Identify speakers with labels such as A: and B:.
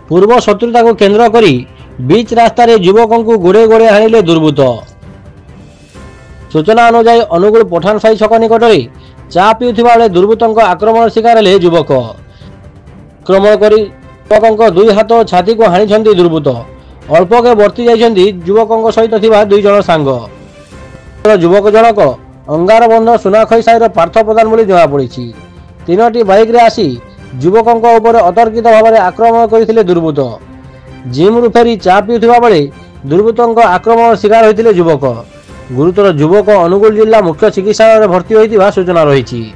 A: पूर्व शत्रुता को केन्द्र करी बीच रास्तार युवकों को गोड़े गोड़े हाणिले दुर्बृत्त। सूचना अनुसार अनुगुल पठान साई छक निकट में चा पिउथिबा बेले दुर्बृत्तों आक्रमण शिकार हेले युवक। आक्रमण कर युवकों दुई हाथ और छाती को हाणी दुर्बृत्त। अल्पके वर्ती जाइछन्ति युवकों सहित थिबा दुई जण सांग। युवक जनक अंगारबंध सुनाखई साईर पार्थ प्रधान बोली जमापड़ी। तीनोटी बाइक रे आसी युवकों उपर अतर्कित भाव में आक्रमण करथिले दुर्बृत्त। जिम्रु फेरी चा पिउथिबा बेले दुर्बृत्तों आक्रमण शिकार होइतिले युवक। गुरुतर युवक अनुगुल जिला मुख्य चिकित्सालय भर्ती होइतिबा सूचना रही।